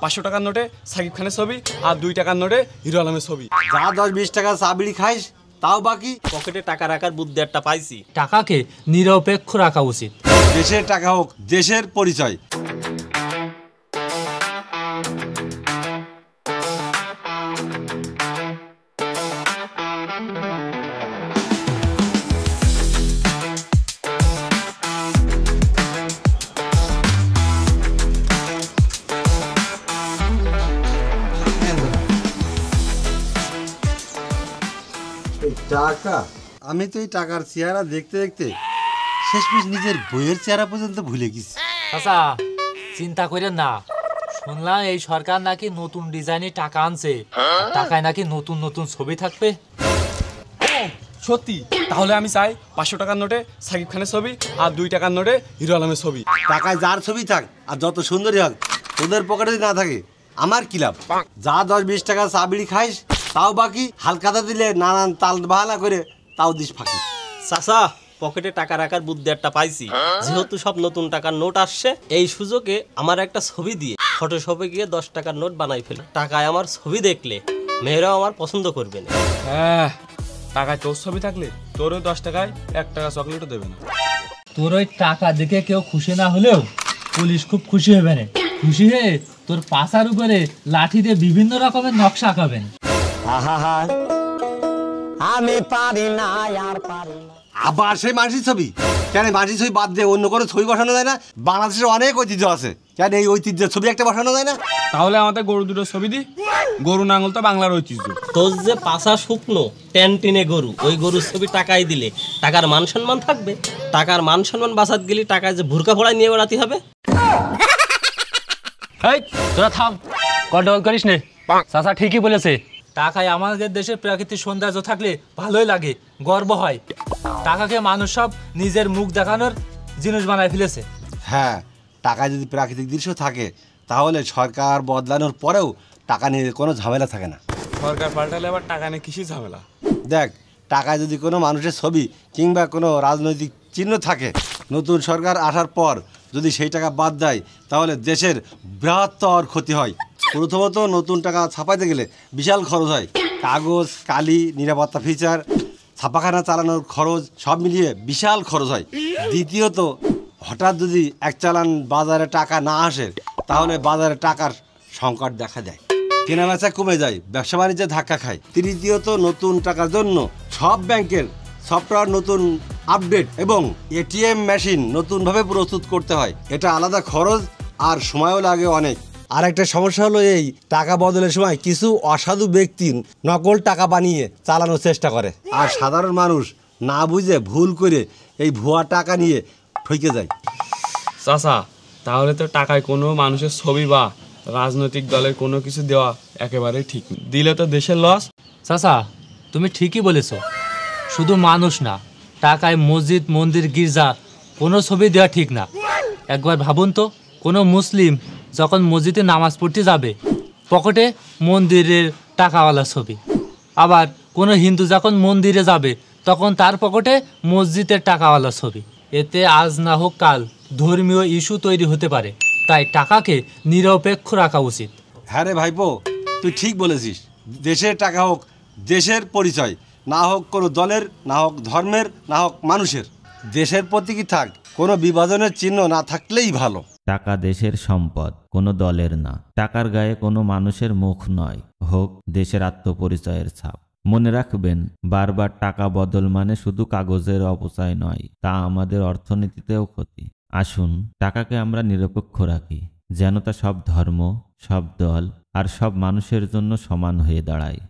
500 টাকার নোটে সাকিব খানের ছবি আর 2 টাকার নোটে হিরো আলমের ছবি। যা 10-20 টাকা চা বিড়ি খাইস তাও বাকি। পকেটে টাকা রাখার বুদ্ধি একটা পাইছি। টাকাকে নিরপেক্ষ রাখা উচিত। দেশের টাকা হোক দেশের পরিচয়। টাকা, আমি তো এই টাকার চেহারা দেখতে দেখতে শেষমেশ নিজের বইয়ের চেহারা পর্যন্ত ভুলে গেছি। চাচা চিন্তা করেন না, শুনলাম এই সরকার নাকি নতুন ডিজাইনে টাকা আনছে, টাকায় নাকি নতুন নতুন ছবি থাকবে। সত্যি? তাহলে আমি চাই 500 টাকার নোটে সাকিব খানের ছবি আর 2 টাকার নোটে হিরো আলমের ছবি। টাকায় যার ছবি থাক আর যত সুন্দরী হোক, তোদের পকেটে যদি না থাকে আমার কি লাভ? যা 10-20 টাকা চা বিড়ি খাইস তাও বাকি, হালকাতা দিলে নানান তাল বাহানা করে তাও দিস ফাঁকি। চাচা পকেটে টাকা রাখার বুদ্ধি একটা পাইছি। যেহেতু সব নতুন টাকার নোট আসছে, এই সুযোগে আমার একটা ছবি দিয়ে ফটোশপে গিয়ে 10 টাকার নোট বানাই ফেল। টাকায় আমার ছবি দেখলে মেয়েরাও আমার পছন্দ করবে না। হ্যাঁ, টাকায় তোর ছবি থাকলে তোরও 10 টাকায় 1 টাকা চকলেটও দেবে না। তোর ওই টাকা দেখে কেউ খুশি না হলেও পুলিশ খুব খুশি হবে না। খুশি হয়ে তোর পাছার উপরে লাঠি দিয়ে বিভিন্ন রকমের নকশা আঁকাবেন। আমি পারি না আর পারি না। আবার সেই মানসির ছবি কেন? মানসির ছবি বাদ দিয়ে অন্য কোনো ছবি বসানো যায় না? বাংলাদেশের অনেক ঐতিহ্য আছে, কেন এই ঐতিহ্যের ছবি একটা বসানো যায় না? তাহলে আমাদের গরু দুটো ছবি দি। গরু নাঙ্গল তো বাংলার ঐতিহ্য। তোর যে পাছা শুকনো ট্যান্টিনে গরু, ওই গরুর ছবি টাকায় দিলে টাকার মান সম্মান থাকবে। টাকার মান সম্মান বাঁচাত গেলে টাকায় যে ভুরকা ফোড়ায় নিয়ে বেড়াতে হবে। এই তোরা থাম, কন্ট্রোল করিস নে। চাচা ঠিকই বলেছে, টাকায় আমাদের দেশের প্রাকৃতিক সৌন্দর্য থাকলে ভালোই লাগে, গর্ব হয়। টাকাকে মানুষ সব নিজের মুখ দেখানোর জিনিস বানায় ফেলেছে। হ্যাঁ, টাকায় যদি প্রাকৃতিক দৃশ্য থাকে তাহলে সরকার বদলানোর পরেও টাকা নিয়ে কোনো ঝামেলা থাকে না। সরকার পাল্টালে আবার টাকা নিয়ে কিসের ঝামেলা? দেখ, টাকায় যদি কোনো মানুষের ছবি কিংবা কোনো রাজনৈতিক চিহ্ন থাকে, নতুন সরকার আসার পর যদি সেই টাকা বাদ দেয় তাহলে দেশের বৃহত্তর ক্ষতি হয়। প্রথমত নতুন টাকা ছাপাইতে গেলে বিশাল খরচ হয়। কাগজ, কালি, নিরাপত্তা ফিচার, ছাপাখানা চালানোর খরচ সব মিলিয়ে বিশাল খরচ হয়। দ্বিতীয়ত, হঠাৎ যদি এক চালান বাজারে টাকা না আসে তাহলে বাজারে টাকার সংকট দেখা দেয়, কেনাবেচা কমে যায়, ব্যবসা বাণিজ্যে ধাক্কা খায়। তৃতীয়ত, নতুন টাকার জন্য সব ব্যাংকের সফটওয়্যার নতুন আপডেট এবং এটিএম মেশিন নতুনভাবে প্রস্তুত করতে হয়। এটা আলাদা খরচ আর সময়ও লাগে অনেক। আর একটা সমস্যা হলো এই টাকা বদলের সময় কিছু অসাধু ব্যক্তি নকল টাকা বানিয়ে চালানোর চেষ্টা করে, আর সাধারণ মানুষ না বুঝে ভুল করে এই ভুয়া টাকা নিয়ে ঠকে যায়। চাচা, তাহলে তো টাকায় কোনো মানুষের ছবি বা রাজনৈতিক দলের কোনো কিছু দেওয়া একেবারেই ঠিক না। দিলে তো দেশের লস। চাচা তুমি ঠিকই বলেছো, শুধু মানুষ না, টাকায় মসজিদ, মন্দির, গির্জা কোনো ছবি দেওয়া ঠিক না। একবার ভাবুন তো, কোনো মুসলিম যখন মসজিদে নামাজ পড়তে যাবে পকেটে মন্দিরের টাকাওয়ালা ছবি, আবার কোনো হিন্দু যখন মন্দিরে যাবে তখন তার পকেটে মসজিদের টাকাওয়ালা ছবি। এতে আজ না হোক কাল ধর্মীয় ইস্যু তৈরি হতে পারে, তাই টাকাকে নিরপেক্ষ রাখা উচিত। হ্যাঁ রে ভাইপো, তুই ঠিক বলেছিস। দেশের টাকা হোক দেশের পরিচয়, না হোক কোনো দলের, না হোক ধর্মের, না হোক মানুষের। দেশের প্রতীকী থাক, কোনো বিভাজনের চিহ্ন না থাকলেই ভালো। টাকা দেশের সম্পদ, কোনো দলের না। টাকার গায়ে কোনো মানুষের মুখ নয়, হোক দেশের আত্মপরিচয়ের ছাপ। মনে রাখবেন, বারবার টাকা বদল মানে শুধু কাগজের অপচয় নয়, তা আমাদের অর্থনীতিতেও ক্ষতি। আসুন টাকাকে আমরা নিরপেক্ষ রাখি, যেন তা সব ধর্ম, সব দল আর সব মানুষের জন্য সমান হয়ে দাঁড়ায়।